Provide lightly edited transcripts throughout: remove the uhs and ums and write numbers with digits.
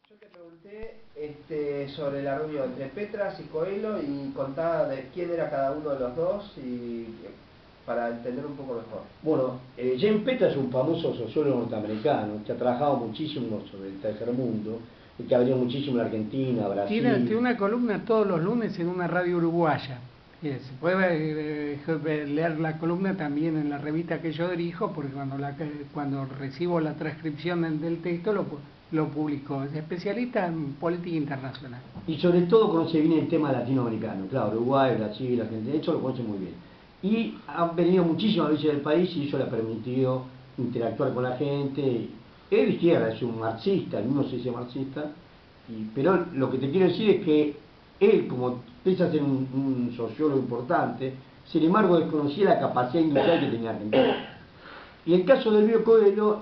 Yo te pregunté sobre la reunión entre Petras y Coelho y contaba de quién era cada uno de los dos y para entender un poco mejor. Bueno, James Petras es un famoso sociólogo norteamericano que ha trabajado muchísimo sobre el tercer mundo y que ha venido muchísimo en Argentina, Brasil. Tiene una columna todos los lunes en una radio uruguaya. Se puede leer la columna también en la revista que yo dirijo, porque cuando recibo la transcripción del texto lo publico. Es especialista en política internacional. Y sobre todo conoce bien el tema latinoamericano, claro, Uruguay, Brasil, Argentina, de hecho lo conoce muy bien. Y han venido muchísimas veces del país y eso le ha permitido interactuar con la gente. Él de izquierda, es un marxista, no se dice marxista, pero lo que te quiero decir es que él, como pese a ser un sociólogo importante, sin embargo desconocía la capacidad industrial que tenía Argentina. Y el caso del Elvio Coelho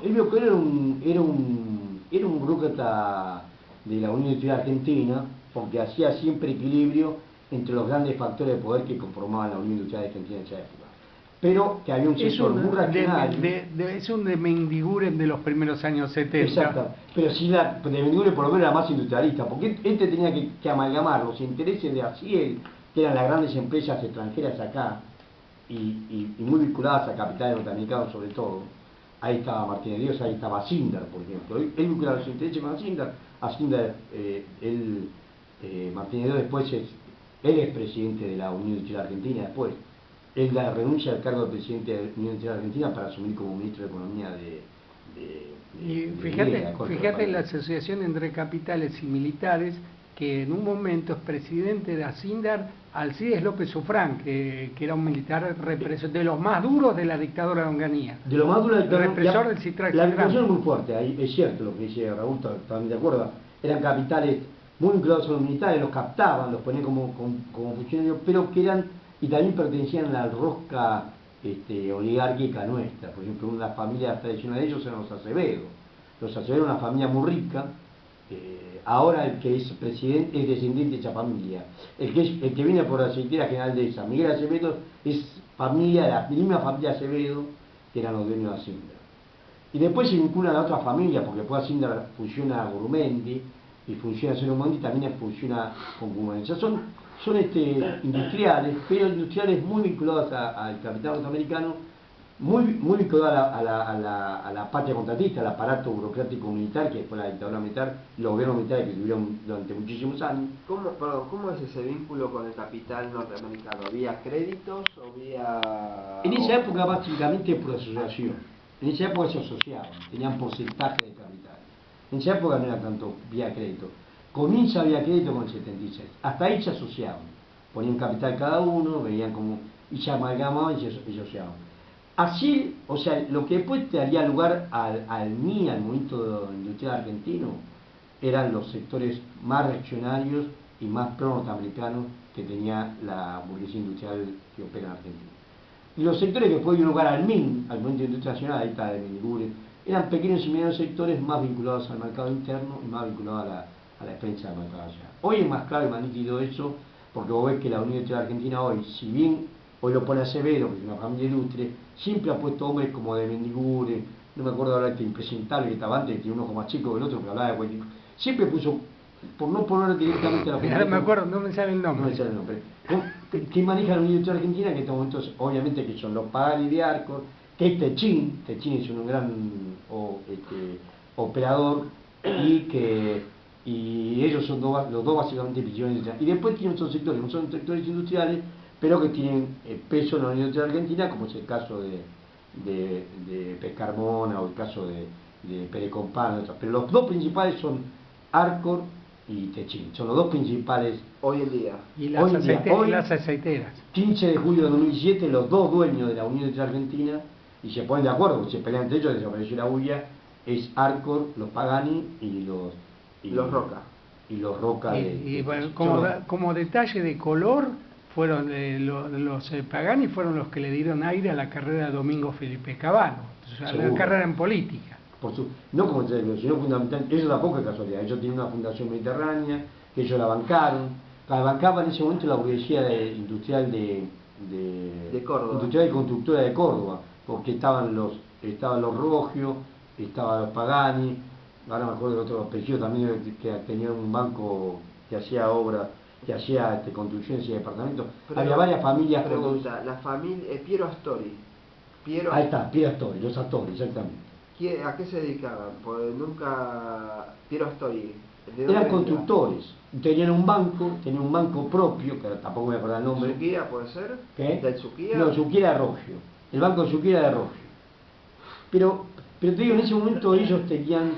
era un burócrata de la Unión Industrial Argentina, porque hacía siempre equilibrio entre los grandes factores de poder que conformaban la Unión Industrial Argentina en esa época. Pero que había un sector muy racional. Es un de Mendiguren de los primeros años 70. Exacto, pero sí de Mendiguren por lo menos era más industrialista, porque él tenía que amalgamar los intereses de Aciel, que eran las grandes empresas extranjeras acá, y muy vinculadas a capitales norteamericanos sobre todo. Ahí estaba Martínez Dios, ahí estaba Sindar, por ejemplo. Él vinculaba los intereses con Sindar. Martínez Dios después él es presidente de la Unión Industrial Argentina después. Él renuncia al cargo de presidente de la Unión Industrial Argentina para asumir como ministro de Economía fíjate la asociación entre capitales y militares, que en un momento es presidente de Asindar Alcides López Sufrán, que era un militar represor, de los más duros de la dictadura de Onganía. De lo más duro del represor del Citrax. La represión es muy fuerte, ahí es cierto lo que dice Raúl, también de acuerdo. Eran capitales muy vinculados a los militares, los captaban, los ponían como funcionarios, pero que eran, y también pertenecían a la rosca oligárquica nuestra. Por ejemplo, una de las familias tradicionales de ellos eran los Acevedo. Los Acevedo eran una familia muy rica. Ahora el que es presidente es descendiente de esa familia. El que viene por la aceitera general de esa, Miguel Acevedo, es familia de la misma familia Acevedo que eran los dueños de Hacienda. Y después se vinculan a otra familia, porque después Hacienda funciona a Gurumendi y funciona a Mondi, también funciona con Gurumendi. O sea, son industriales, pero industriales muy vinculados al capital norteamericano, muy vinculados a la patria contratista, al aparato burocrático militar, que fue la dictadura militar, los gobiernos militares que tuvieron durante muchísimos años. ¿Cómo es ese vínculo con el capital norteamericano? ¿Vía créditos o vía...? En esa época básicamente por asociación. En esa época se asociaban, tenían porcentaje de capital. En esa época no era tanto vía crédito. Comienza vía crédito con el 76. Hasta ahí se asociaban. Ponían capital cada uno, veían como... y se amalgamaban y se asociaban. Así, o sea, lo que después te daría lugar al movimiento industrial argentino, eran los sectores más reaccionarios y más pro-norteamericanos que tenía la burguesía industrial que opera en Argentina. Y los sectores que después dio lugar al MIN, al Movimiento Industrial Nacional, ahí está de Mendiguren, eran pequeños y medianos sectores más vinculados al mercado interno y más vinculados a la experiencia del mercado nacional. Hoy es más claro y más nítido eso, porque vos ves que la Unión Industrial Argentina hoy, si bien hoy lo pone Acevedo, que es una familia ilustre, siempre ha puesto hombres como de Mendiguren, no me acuerdo ahora este impresentable que estaba antes, que tiene un ojo más chico que el otro, que hablaba de cualquier... Siempre puso, por no poner directamente a la Ahora me acuerdo, no me sale el nombre. No me sale el nombre. ¿Quién maneja la Unión Industrial Argentina? Que en estos momentos, obviamente, que son los Pagani de Arcor, que es Techín es un gran operador, y ellos son los dos básicamente visiones. Y después tienen otros sectores, no son sectores industriales, pero que tienen peso en la Unión Industrial Argentina, como es el caso de Pescarmona o el caso de Pérez Compán, pero los dos principales son Arcor y Techín, son los dos principales hoy en día. Y las aceiteras. 15 de julio de 2017, los dos dueños de la Unión Industrial Argentina, y se ponen de acuerdo, se pelean entre ellos, desapareció la bulla, es Arcor, los Pagani y los Roca. Y los Roca bueno, como detalle de color, fueron los Pagani fueron los que le dieron aire a la carrera de Domingo Felipe Cavallo, o sea, la carrera en política. No como sino fundamentalmente, eso tampoco es casualidad. Ellos tienen una fundación mediterránea, que ellos la bancaron. La bancaba en ese momento la burguesía industrial de Córdoba. Industrial y constructora de Córdoba, porque estaban los Rogio, estaban los Pagani, ahora me acuerdo de otro apellido también, que tenía un banco que hacía obra, que hacía construcciones y departamentos. Había varias familias. Pregunta, la familia, Piero Astori. Ahí está, Piero Astori, los Astori, exactamente. ¿A qué se dedicaban? Pues nunca... Piero Astori. Eran constructores, tenían un banco propio, que tampoco me acuerdo el nombre. ¿Suquía puede ser? ¿Qué? ¿Del Suquía? No, Suquía de Rogio. El banco de Suquía de Rogio. Pero te digo, en ese momento ellos tenían,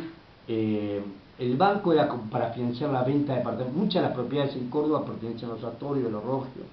el banco era para financiar la venta de departamentos. Muchas de las propiedades en Córdoba pertenecen a los Astori de los Rogios,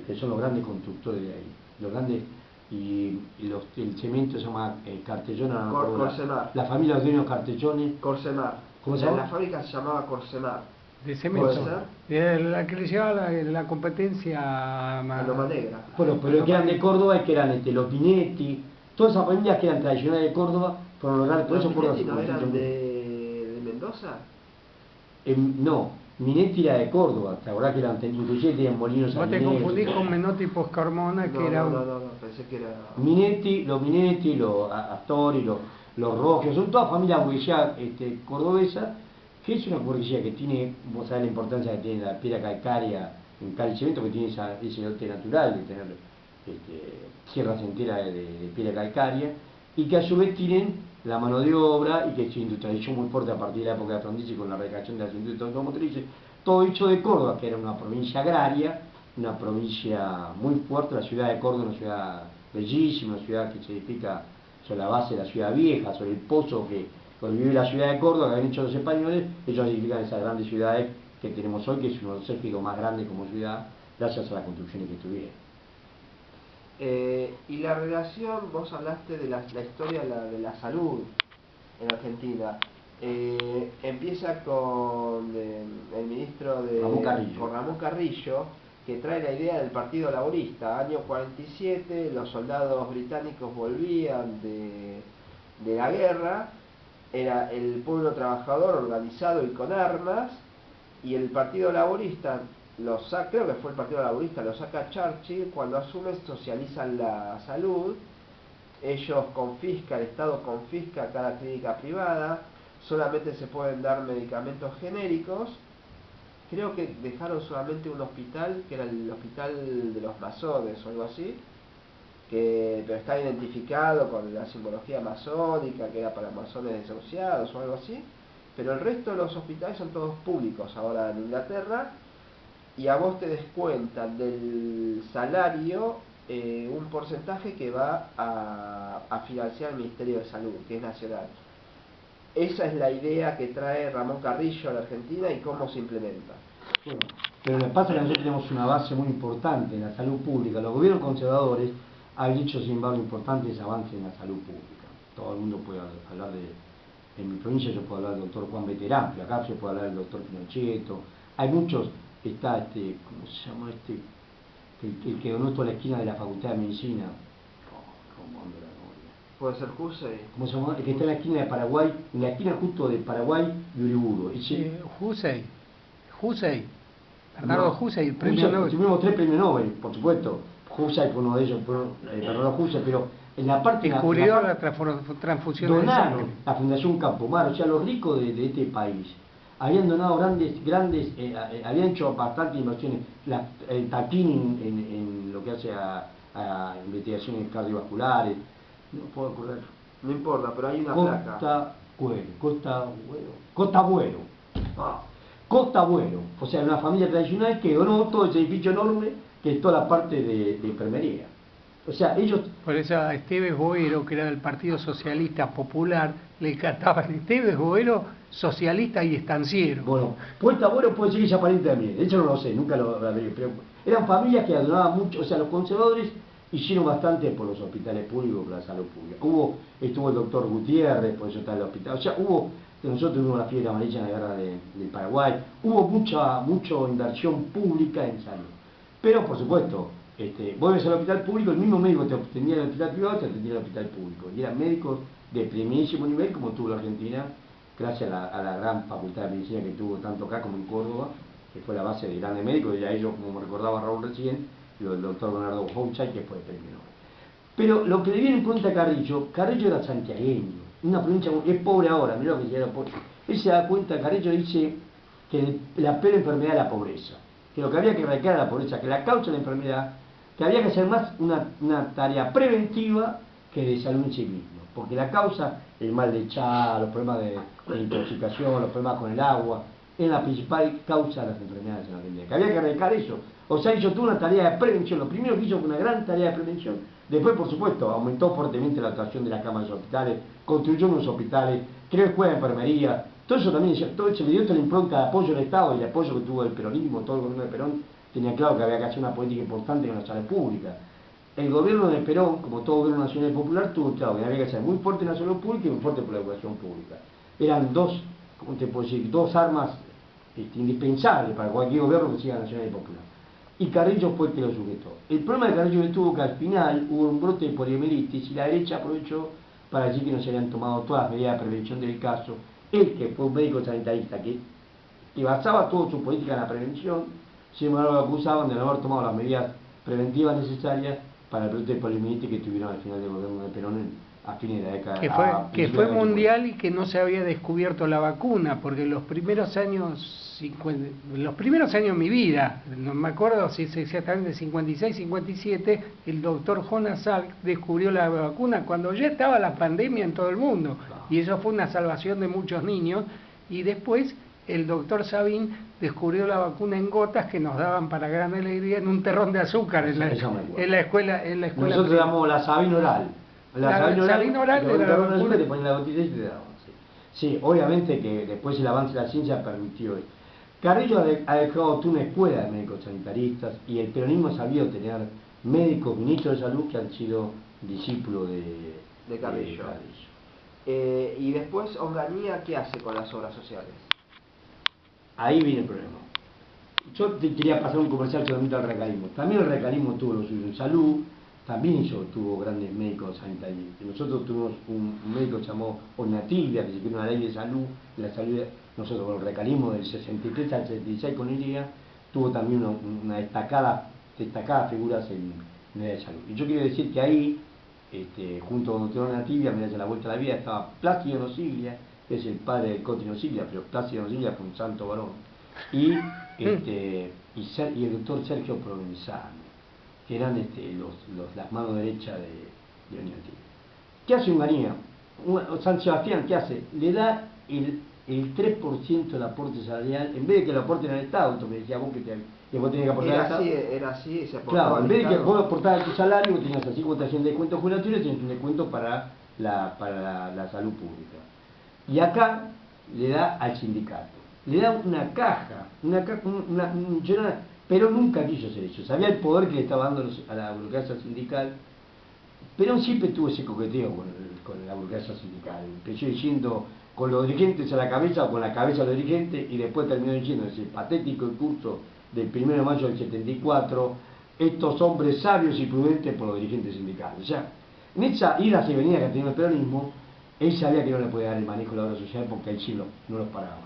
que son los grandes constructores de ahí. Los grandes, el cemento se llama Cartellona. Corsemar. La familia de los dueños Cartellones. Corsemar. ¿Cómo se llama? La fábrica se llamaba Corsemar. De cemento. ¿Puede ser? La que le llevaba la competencia a Loma Negra. Bueno, pero que eran de Córdoba y que eran los Pinetti, todas esas familias que eran tradicionales de Córdoba, fueron los grandes. Por eso Córdoba ¿No eran de Mendoza? No, Minetti era de Córdoba, ¿te acordás que eran, inclusive tenían molinos? Vos te confundís con Menotti y Poscarmona, que era... No, pensé que era... Minetti, los Astori, los Rogios, son todas familias burguesía cordobesa, que es una burguesía que tiene, vos sabés la importancia que tiene la piedra calcárea en Cali Cemento, que tiene ese norte natural de tener sierras enteras de piedra calcárea, y que a su vez tienen la mano de obra y que se industrializó muy fuerte a partir de la época de Frondizi con la recreación de las industrias automotrices, todo hecho de Córdoba, que era una provincia agraria, una provincia muy fuerte. La ciudad de Córdoba, una ciudad bellísima, una ciudad que se edifica sobre la base de la ciudad vieja, sobre el pozo que vive la ciudad de Córdoba, que habían hecho los españoles. Ellos edifican esas grandes ciudades que tenemos hoy, que es uno de los épicos más grandes como ciudad, gracias a las construcciones que tuvieron. Y la relación, vos hablaste de la historia de la salud en Argentina. Empieza con el ministro de Ramón Carrillo, que trae la idea del Partido Laborista. Año 47, los soldados británicos volvían de la guerra, era el pueblo trabajador organizado y con armas, y el Partido Laborista creo que fue el Partido Laborista, lo saca Churchill. Cuando asume, socializan la salud, ellos el Estado confisca cada clínica privada, solamente se pueden dar medicamentos genéricos. Creo que dejaron solamente un hospital, que era el hospital de los masones o algo así, pero está identificado con la simbología masónica, que era para masones desahuciados o algo así, pero el resto de los hospitales son todos públicos ahora en Inglaterra. Y a vos te descuentan del salario un porcentaje que va a financiar el Ministerio de Salud, que es nacional. Esa es la idea que trae Ramón Carrillo a la Argentina y cómo se implementa. Bueno, pero lo que pasa es que nosotros tenemos una base muy importante en la salud pública. Los gobiernos conservadores han hecho, sin embargo, importantes avances en la salud pública. Todo el mundo puede hablar en mi provincia yo puedo hablar del doctor Juan Veterán, pero acá se puede hablar del doctor Pinochetto. Hay muchos. Está ¿cómo se llama el que donó toda la esquina de la Facultad de Medicina? ¿Cómo ando la memoria? ¿Puede ser Jusey? ¿Cómo se llama? El que está en la esquina de Paraguay, en la esquina justo de Paraguay y Uriburu. Jusey. Bernardo Jusey, el premio Nobel. Tuvimos 3 premios Nobel, por supuesto. Jusey fue uno de ellos, Bernardo Jusey, pero en la parte... Descubrió la transfusión de sangre. La Fundación Campomar, o sea, los ricos de este país habían donado habían hecho bastantes inversiones, el Tatín en lo que hace a investigaciones cardiovasculares, no puedo acordar. No importa, pero hay una placa. Costa Bueno, o sea, una familia tradicional que donó todo ese edificio enorme que es toda la parte de enfermería. O sea, ellos... Por eso a Esteves Boero, que era del Partido Socialista Popular, le encantaba Esteves Boero, socialista y estanciero. Bueno, Costa Bueno puede ser que sea pariente también, de hecho no lo sé, nunca lo hablé, pero eran familias que donaban mucho, o sea, los conservadores hicieron bastante por los hospitales públicos, por la salud pública. Estuvo el doctor Gutiérrez, por eso está en el hospital, o sea, nosotros tuvimos la fiebre amarilla en la guerra del Paraguay, hubo mucha inversión pública en salud. Pero, por supuesto, vos ves al hospital público, el mismo médico que te atendía en el hospital privado te atendía en el hospital público. Y eran médicos de primerísimo nivel, como tuvo la Argentina, gracias a la gran facultad de medicina que tuvo tanto acá como en Córdoba, que fue la base de grandes médicos, y a ellos, como me recordaba Raúl recién, el doctor Bernardo Houchay, que fue el premio Nobel. Pero lo que le viene en cuenta a Carrillo era santiagueño. una provincia, es pobre ahora, mirá lo que llega pobre. Él se da cuenta, Carrillo dice que la peor enfermedad es la pobreza, que lo que había que erradicar era la pobreza, que la causa de la enfermedad, que había que hacer más una tarea preventiva que de salud en sí mismo, porque la causa, el mal de echar, los problemas de intoxicación, los problemas con el agua, es la principal causa de las enfermedades en la Argentina, que había que erradicar eso. O sea, hizo toda una tarea de prevención, lo primero que hizo fue una gran tarea de prevención, después por supuesto aumentó fuertemente la dotación de las camas de los hospitales, construyó unos hospitales, creó escuelas de enfermería, todo eso también, todo eso le dio la impronta de apoyo del Estado y el apoyo que tuvo el peronismo, todo el gobierno de Perón tenía claro que había que hacer una política importante con la salud pública. El gobierno de Perón, como todo gobierno nacional y popular, tuvo claro que había que ser muy fuerte en la salud pública y muy fuerte por la educación pública. Eran dos, ¿cómo te puedo decir?, dos armas indispensables para cualquier gobierno que siga nacional y popular. Y Carrillo fue el que lo sujetó. El problema de Carrillo estuvo que al final hubo un brote de poliomielitis y la derecha aprovechó para decir que no se habían tomado todas las medidas de prevención del caso. Él, que fue un médico sanitarista que basaba toda su política en la prevención, sin embargo lo acusaban de no haber tomado las medidas preventivas necesarias para el brote de poliomielitis que tuvieron al final del gobierno de Perón a fines de la década. Que fue mundial y que no se había descubierto la vacuna, porque los primeros años de mi vida, no me acuerdo si es exactamente 56, 57, el doctor Jonas Salk descubrió la vacuna cuando ya estaba la pandemia en todo el mundo, y eso fue una salvación de muchos niños, y después el doctor Sabin descubrió la vacuna en gotas que nos daban para gran alegría en un terrón de azúcar en la escuela. Nosotros le damos la Sabin oral. La Sabin oral era la vacuna. Te ponen la gotita y te daban. Sí, obviamente que después el avance de la ciencia permitió eso. Carrillo ha dejado una escuela de médicos sanitaristas y el peronismo ha sabido tener médicos, ministros de salud que han sido discípulos de Carrillo. Y después Onganía, ¿qué hace con las obras sociales? Ahí viene el problema. Yo te quería pasar un comercial solamente al recalismo. También el recalismo tuvo lo suyo en salud, también tuvo grandes médicos sanitarios. Nosotros tuvimos un médico que se llamó Oñatiglia, que se creó una ley de salud, la salud. Nosotros con el recalismo del 63 al 76 con Iria, tuvo también una destacadas figuras en la ley de salud. Y yo quiero decir que ahí, junto con el doctor Oñatiglia, me hace la vuelta a la vida, estaba Plácido Nosiglia, que es el padre de Coti Nosiglia, pero Plácido Nosiglia fue un santo varón, y el doctor Sergio Provenzano, que eran las manos derechas de Oñatiglia. ¿Qué hace Onganía? San Sebastián, ¿qué hace? Le da el 3% del aporte salarial, en vez de que lo aporten al Estado. Entonces me decía vos que vos tenías que aportar al Estado. Era así, se aportaba. Claro, en vez de que vos aportabas tu salario, vos tenías así votación de descuento jubilatorio, tenías un descuento para la salud pública. Y acá le da al sindicato, le da una caja, pero nunca quiso hacer eso. Sabía el poder que le estaba dando a la burocracia sindical. Perón siempre tuvo ese coqueteo con la burocracia sindical. Empezó diciendo con los dirigentes a la cabeza o con la cabeza de los dirigentes, y después terminó diciendo ese patético discurso del 1 de mayo del 74, estos hombres sabios y prudentes por los dirigentes sindicales. O sea, en esa ida y venida que ha tenido el peronismo, él sabía que no le podía dar el manejo de la obra social porque el cielo no los paraba.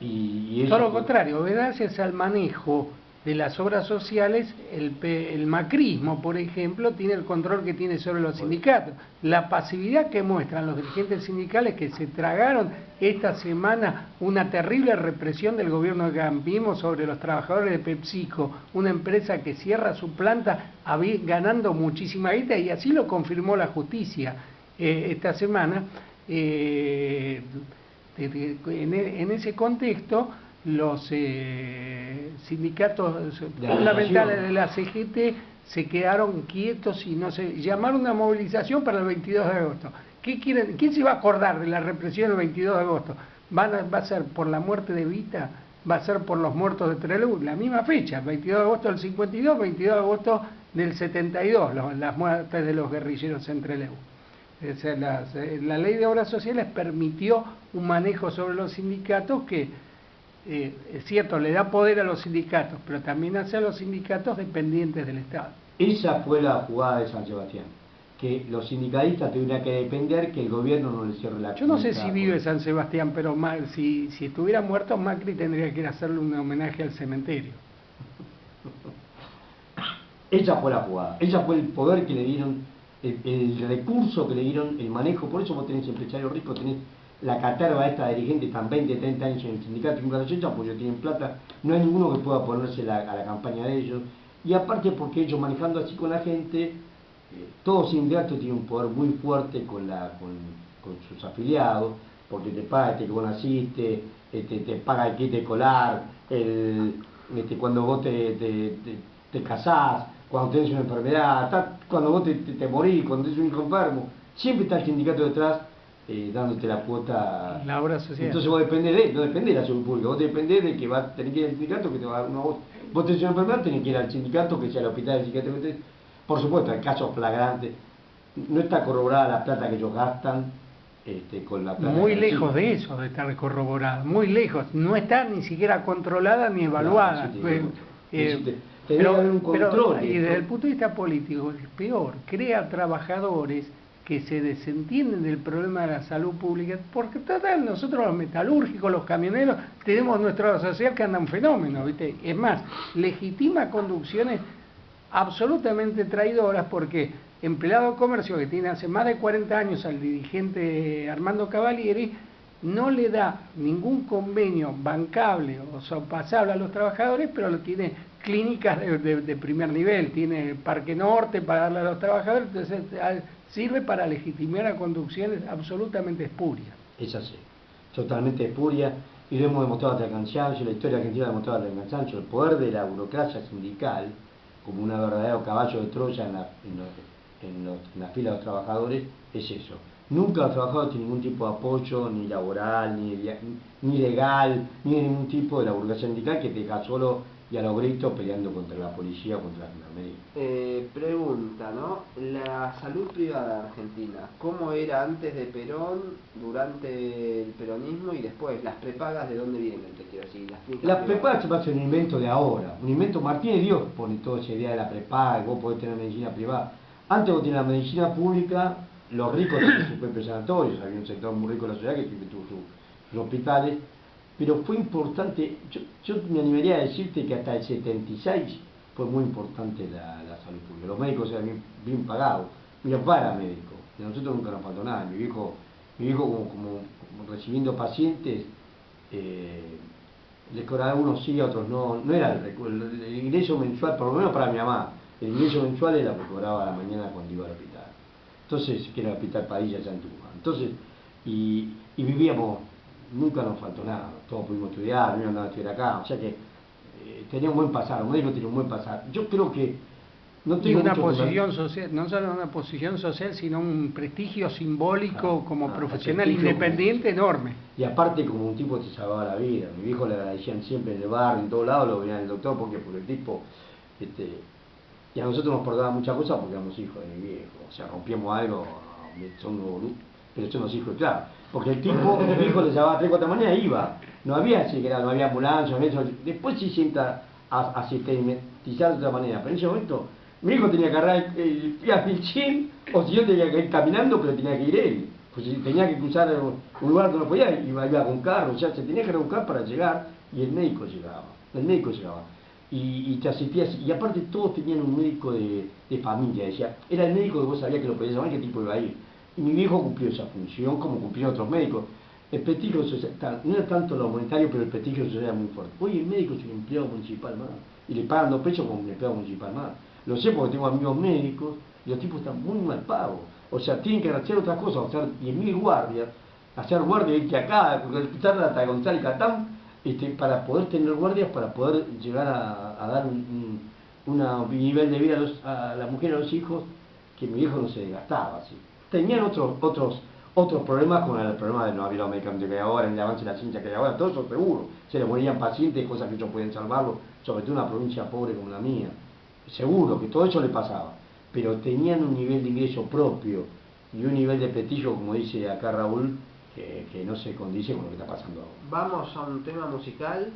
Y eso todo lo contrario, gracias al manejo de las obras sociales, el macrismo, por ejemplo, tiene el control que tiene sobre los sindicatos. La pasividad que muestran los dirigentes sindicales que se tragaron esta semana una terrible represión del gobierno de Campismo sobre los trabajadores de PepsiCo, una empresa que cierra su planta ganando muchísima guita, y así lo confirmó la justicia esta semana. En ese contexto, los sindicatos fundamentales de la CGT se quedaron quietos y no se llamaron una movilización para el 22 de agosto. ¿Qué quieren? ¿Quién se va a acordar de la represión del 22 de agosto? ¿Va a ser por la muerte de Evita? ¿Va a ser por los muertos de Trelew? La misma fecha, 22 de agosto del 52, 22 de agosto del 72, las muertes de los guerrilleros en Trelew. La ley de obras sociales permitió un manejo sobre los sindicatos que, es cierto, le da poder a los sindicatos, pero también hace a los sindicatos dependientes del Estado. Esa fue la jugada de San Sebastián, que los sindicalistas tendrían que depender que el gobierno no les cierre la Yo no sé si vive San Sebastián, pero si estuviera muerto, Macri tendría que ir a hacerle un homenaje al cementerio. Esa fue la jugada, esa fue el poder que le dieron el recurso que le dieron, el manejo, por eso vos tenés empresarios ricos, tenés la caterva esta de dirigentes, están 20, 30 años en el sindicato y nunca los echan porque ellos tienen plata, no hay ninguno que pueda ponerse a la campaña de ellos, y aparte porque ellos manejando así con la gente, todo sindicato tiene un poder muy fuerte con sus afiliados, porque te paga que vos naciste, te paga el kit escolar, cuando vos te casás, cuando tenés una enfermedad, cuando vos te morís, cuando tenés un hijo enfermo, siempre está el sindicato detrás dándote la cuota. La obra social. Entonces vos dependés no dependés de la salud pública, vos dependés de que vas a tener que ir al sindicato, que te va a dar una voz. Vos tenés una enfermedad, tenés que ir al sindicato, que sea el hospital, el sindicato que estés. Por supuesto, hay casos flagrantes, no está corroborada la plata que ellos gastan con la plata. Muy lejos de eso, de estar corroborada, muy lejos, no está ni siquiera controlada ni evaluada. Pero, y desde el punto de vista político es peor, crea trabajadores que se desentienden del problema de la salud pública, porque total, nosotros los metalúrgicos, los camioneros, tenemos nuestra sociedad que anda un fenómeno, ¿viste? Es más, legitima conducciones absolutamente traidoras, porque empleado de comercio que tiene hace más de 40 años al dirigente Armando Cavalieri, no le da ningún convenio bancable o sopasable a los trabajadores, pero lo tiene clínicas de primer nivel, tiene Parque Norte para darle a los trabajadores, entonces sirve para legitimar a conducciones absolutamente espurias. Es así, totalmente espuria, y lo hemos demostrado hasta el cansancio, la historia argentina ha demostrado hasta el cansancio, el poder de la burocracia sindical, como un verdadero caballo de Troya en la fila de los trabajadores, es eso. Nunca los trabajadores tienen ningún tipo de apoyo, ni laboral, ni legal, ni de ningún tipo de la burocracia sindical que te deja solo y a los gritos peleando contra la policía o contra la gendarmería. Pregunta, ¿no? La salud privada de Argentina, ¿cómo era antes de Perón, durante el peronismo y después? ¿Las prepagas de dónde vienen? Te quiero decir, las prepagas se pasa un invento de ahora, un invento Martínez Dios pone toda esa idea de la prepaga, vos podés tener medicina privada. Antes vos tenías la medicina pública, los ricos tenían sus propios sanatorios, había un sector muy rico de la sociedad que tuvo sus hospitales, pero fue importante, yo me animaría a decirte que hasta el 76 fue muy importante la salud pública, los médicos eran bien pagados, mi papá era médico, y a nosotros nunca nos faltó nada, mi viejo como recibiendo pacientes, les cobraba a unos sí, a otros no era el ingreso mensual, por lo menos para mi mamá, el ingreso mensual era lo que cobraba a la mañana cuando iba al hospital. Entonces, que era el hospital Padilla allá en Tucumán. Entonces, y vivíamos, nunca nos faltó nada, todos pudimos estudiar, no andaban a estudiar acá, o sea que tenía un buen pasar, un médico tiene un buen pasar. Yo creo que no tengo una posición social, no solo una posición social, sino un prestigio simbólico como profesional independiente enorme. Y aparte como un tipo te salvaba la vida, mi viejo le agradecían siempre en el barrio, en todos lados lo veían el doctor, porque el tipo, y a nosotros nos perdaba muchas cosas porque éramos hijos de mi viejo, o sea, rompíamos algo, pero somos hijos, claro, porque el tipo, mi viejo le llamaba a 3, 4 de la mañana e iba, no había ambulancia, después sí sienta a sistematizar de otra manera, pero en ese momento mi hijo tenía que agarrar el pie a Pilchín, o si yo tenía que ir caminando, pero tenía que ir él, pues si tenía que cruzar un lugar que no podía, iba con carro, o sea, se tenía que rebuscar para llegar, y el médico llegaba. Y te asistías, y aparte todos tenían un médico de familia, decía, era el médico que vos sabías que lo podías llamar, qué tipo iba a ir. Y mi viejo cumplió esa función como cumplieron otros médicos. El prestigio social, no era tanto lo monetario, pero el prestigio social era muy fuerte. Hoy el médico es un empleado municipal más, y le pagan 2 pesos como un empleado municipal más. Lo sé porque tengo amigos médicos, y los tipos están muy mal pagos. O sea, tienen que hacer otras cosas, hacer 10.000 guardias, hacer guardias, irte acá, estar hasta González Catán, para poder tener guardias, para poder llegar a dar un nivel de vida a la mujer y a los hijos que mi viejo no se desgastaba así. Tenían otros problemas, como el problema de no haber los medicamentos que hay ahora, el avance de la ciencia que hay ahora, todo eso seguro. Se le morían pacientes, cosas que ellos podían salvarlo, sobre todo en una provincia pobre como la mía. Seguro que todo eso le pasaba, pero tenían un nivel de ingreso propio y un nivel de prestigio, como dice acá Raúl, que no se condice con lo que está pasando ahora. Vamos a un tema musical,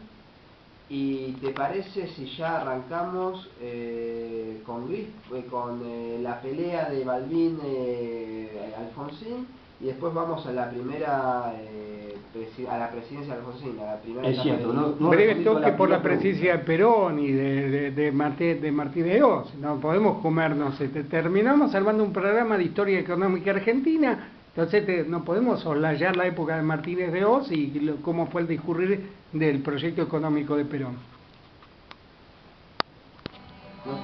y ¿te parece si ya arrancamos con la pelea de Balbín Alfonsín, y después vamos a la primera a la presidencia de Alfonsín, a la primera es cierto, no breve toque por la presidencia de Perón y de Martínez de Oz. No podemos comernos, terminamos salvando un programa de historia económica argentina, entonces no podemos soslayar la época de Martínez de Oz y cómo fue el discurrir del proyecto económico de Perón. No